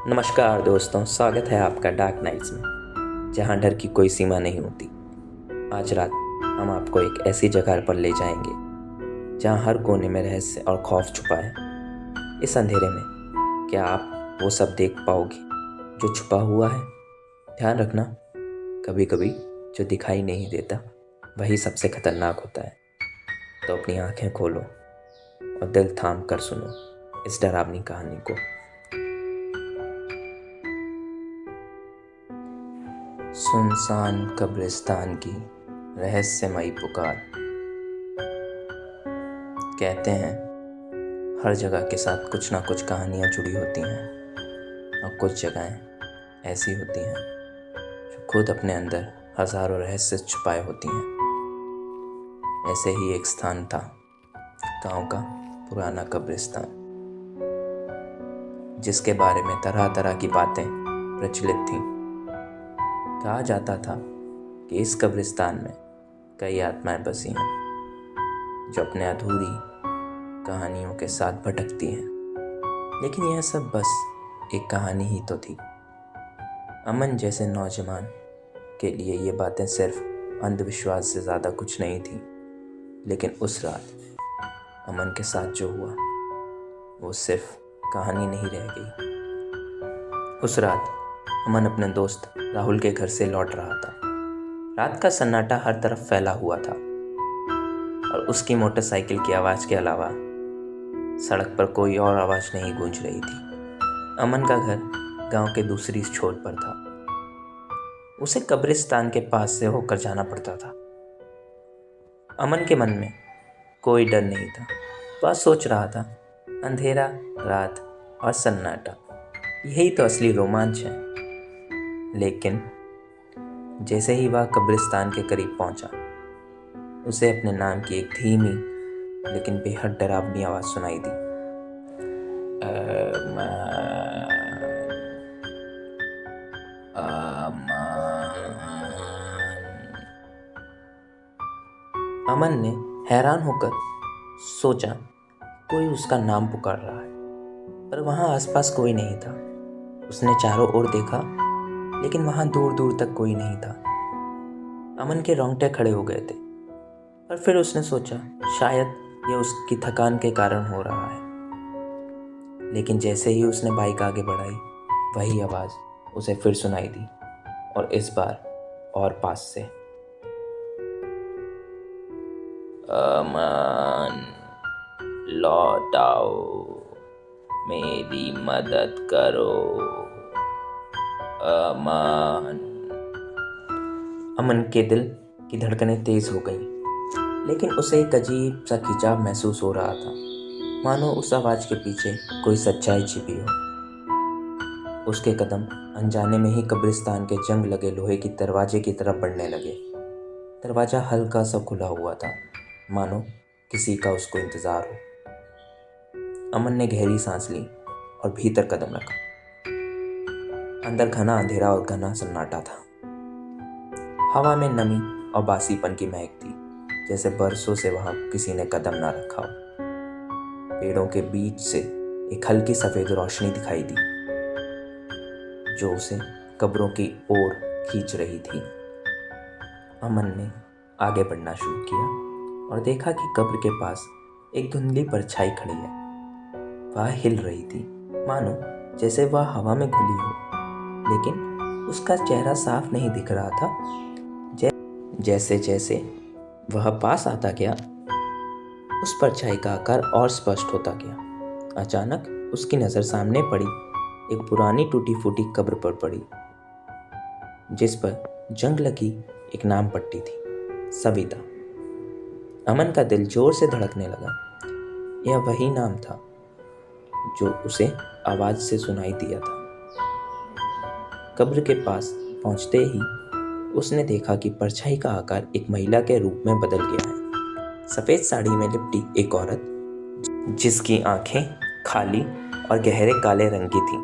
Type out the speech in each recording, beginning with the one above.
नमस्कार दोस्तों, स्वागत है आपका डार्क नाइट्स में, जहां डर की कोई सीमा नहीं होती। आज रात हम आपको एक ऐसी जगह पर ले जाएंगे जहां हर कोने में रहस्य और खौफ छुपा है। इस अंधेरे में क्या आप वो सब देख पाओगे जो छुपा हुआ है? ध्यान रखना, कभी कभी जो दिखाई नहीं देता वही सबसे खतरनाक होता है। तो अपनी आंखें खोलो और दिल थाम कर सुनो इस डरावनी कहानी को। सुनसान कब्रिस्तान की रहस्यमयी पुकार। कहते हैं हर जगह के साथ कुछ ना कुछ कहानियाँ जुड़ी होती हैं और कुछ जगहें ऐसी होती हैं जो खुद अपने अंदर हजारों रहस्य छुपाए होती हैं। ऐसे ही एक स्थान था, गांव का पुराना कब्रिस्तान, जिसके बारे में तरह तरह की बातें प्रचलित थीं। कहा जाता था कि इस कब्रिस्तान में कई आत्माएं बसी हैं जो अपने अधूरी कहानियों के साथ भटकती हैं। लेकिन यह सब बस एक कहानी ही तो थी। अमन जैसे नौजवान के लिए ये बातें सिर्फ अंधविश्वास से ज़्यादा कुछ नहीं थी। लेकिन उस रात अमन के साथ जो हुआ वो सिर्फ कहानी नहीं रह गई। उस रात अमन अपने दोस्त राहुल के घर से लौट रहा था। रात का सन्नाटा हर तरफ फैला हुआ था और उसकी मोटरसाइकिल की आवाज़ के अलावा सड़क पर कोई और आवाज़ नहीं गूंज रही थी। अमन का घर गांव के दूसरी छोर पर था। उसे कब्रिस्तान के पास से होकर जाना पड़ता था। अमन के मन में कोई डर नहीं था। वह सोच रहा था, अंधेरा, रात और सन्नाटा, यही तो असली रोमांच है। लेकिन जैसे ही वह कब्रिस्तान के करीब पहुंचा, उसे अपने नाम की एक धीमी लेकिन बेहद डरावनी आवाज़ सुनाई दी। अमन ने हैरान होकर सोचा कोई उसका नाम पुकार रहा है, पर वहाँ आसपास कोई नहीं था। उसने चारों ओर देखा, लेकिन वहाँ दूर दूर तक कोई नहीं था। अमन के रोंगटे खड़े हो गए थे, पर फिर उसने सोचा शायद ये उसकी थकान के कारण हो रहा है। लेकिन जैसे ही उसने बाइक आगे बढ़ाई, वही आवाज़ उसे फिर सुनाई दी, और इस बार और पास से। अमन, लौट आओ, मेरी मदद करो। अमन के दिल की धड़कनें तेज हो गईं, लेकिन उसे एक अजीब सा खिंचाव महसूस हो रहा था, मानो उस आवाज़ के पीछे कोई सच्चाई छिपी हो। उसके कदम अनजाने में ही कब्रिस्तान के जंग लगे लोहे की दरवाजे की तरफ बढ़ने लगे। दरवाज़ा हल्का सा खुला हुआ था, मानो किसी का उसको इंतज़ार हो। अमन ने गहरी सांस ली और भीतर कदम रखा। अंदर घना अंधेरा और घना सन्नाटा था। हवा में नमी और बासीपन की महक थी, जैसे बरसों से वहां किसी ने कदम ना रखा हो। पेड़ों के बीच से एक हल्की सफेद रोशनी दिखाई दी, जो उसे कब्रों की ओर खींच रही थी। अमन ने आगे बढ़ना शुरू किया और देखा कि कब्र के पास एक धुंधली परछाई खड़ी है। वह हिल रही थी, मानो जैसे वह हवा में घुली हो, लेकिन उसका चेहरा साफ नहीं दिख रहा था। जैसे जैसे वह पास आता गया, उस परछाई का आकार और स्पष्ट होता गया। अचानक उसकी नज़र सामने पड़ी एक पुरानी टूटी फूटी कब्र पर पड़ी, जिस पर जंग लगी एक नाम पट्टी थी, सविता। अमन का दिल जोर से धड़कने लगा। यह वही नाम था जो उसे आवाज़ से सुनाई दिया था। कब्र के पास पहुंचते ही उसने देखा कि परछाई का आकार एक महिला के रूप में बदल गया है। सफ़ेद साड़ी में लिपटी एक औरत, जिसकी आंखें खाली और गहरे काले रंग की थीं।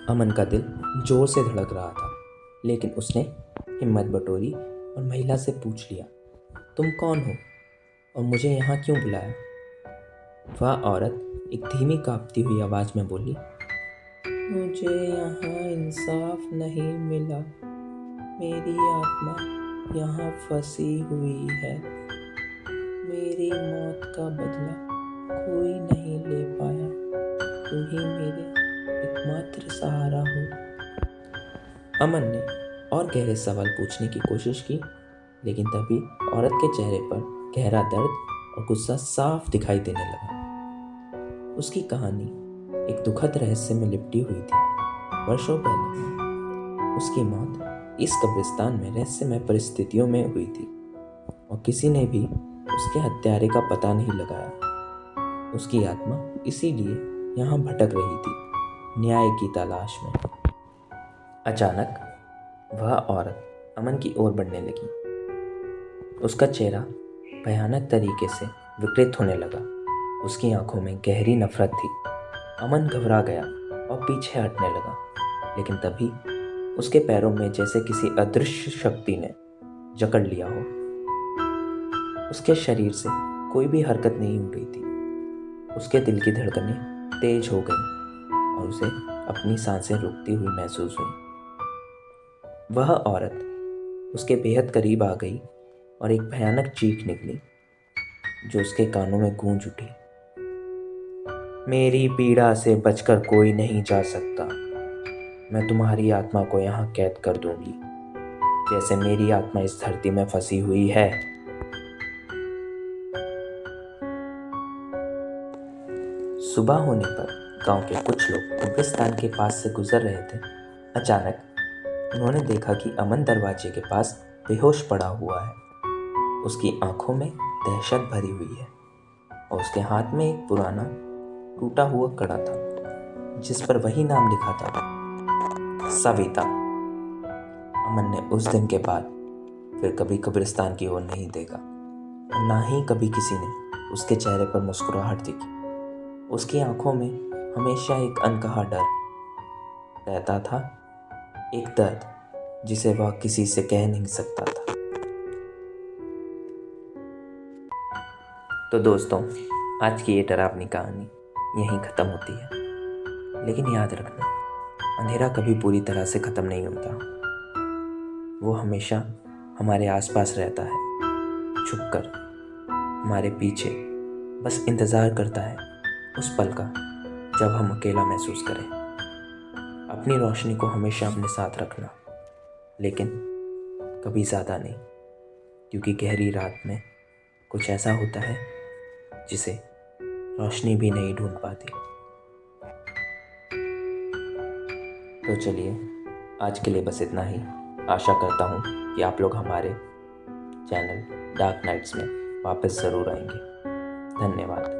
अमन का दिल जोर से धड़क रहा था, लेकिन उसने हिम्मत बटोरी और महिला से पूछ लिया, तुम कौन हो और मुझे यहाँ क्यों बुलाया? वह औरत एक धीमी कांपती हुई आवाज़ में बोली, मुझे यहाँ इंसाफ नहीं मिला। मेरी आत्मा यहाँ फंसी हुई है। मेरी मौत का बदला कोई नहीं ले पाया। तुम ही मेरे एकमात्र सहारा हो। अमन ने और गहरे सवाल पूछने की कोशिश की, लेकिन तभी औरत के चेहरे पर गहरा दर्द और गुस्सा साफ दिखाई देने लगा। उसकी कहानी एक दुखद रहस्य में लिपटी हुई थी। वर्षों पहले उसकी मौत इस कब्रिस्तान में रहस्यमय परिस्थितियों में हुई थी और किसी ने भी उसके हत्यारे का पता नहीं लगाया। उसकी आत्मा इसीलिए यहाँ भटक रही थी, न्याय की तलाश में। अचानक वह औरत अमन की ओर बढ़ने लगी। उसका चेहरा भयानक तरीके से विकृत होने लगा। उसकी आंखों में गहरी नफरत थी। अमन घबरा गया और पीछे हटने लगा, लेकिन तभी उसके पैरों में जैसे किसी अदृश्य शक्ति ने जकड़ लिया हो। उसके शरीर से कोई भी हरकत नहीं हो रही थी। उसके दिल की धड़कनें तेज हो गईं और उसे अपनी सांसें रुकती हुई महसूस हुई। वह औरत उसके बेहद करीब आ गई और एक भयानक चीख निकली जो उसके कानों में गूंज उठी। मेरी पीड़ा से बचकर कोई नहीं जा सकता। मैं तुम्हारी आत्मा को यहाँ कैद कर दूंगी, जैसे मेरी आत्मा इस धरती में फंसी हुई है। सुबह होने पर गांव के कुछ लोग कब्रिस्तान के पास से गुजर रहे थे। अचानक उन्होंने देखा कि अमन दरवाजे के पास बेहोश पड़ा हुआ है। उसकी आंखों में दहशत भरी हुई है और उसके हाथ में एक पुराना टूटा हुआ कड़ा था, जिस पर वही नाम लिखा था, सविता। अमन ने उस दिन के बाद फिर कभी कब्रिस्तान की ओर नहीं देखा और ना ही कभी किसी ने उसके चेहरे पर मुस्कुराहट दिखी। उसकी आंखों में हमेशा एक अनकहा डर रहता था, एक दर्द जिसे वह किसी से कह नहीं सकता था। तो दोस्तों, आज की ये डरावनी कहानी यहीं ख़त्म होती है। लेकिन याद रखना, अंधेरा कभी पूरी तरह से ख़त्म नहीं होता। वो हमेशा हमारे आसपास रहता है, छुपकर हमारे पीछे, बस इंतज़ार करता है उस पल का जब हम अकेला महसूस करें। अपनी रोशनी को हमेशा अपने साथ रखना, लेकिन कभी ज़्यादा नहीं, क्योंकि गहरी रात में कुछ ऐसा होता है जिसे रोशनी भी नहीं ढूंढ पाती। तो चलिए, आज के लिए बस इतना ही। आशा करता हूँ कि आप लोग हमारे चैनल डार्क नाइट्स में वापस ज़रूर आएंगे। धन्यवाद।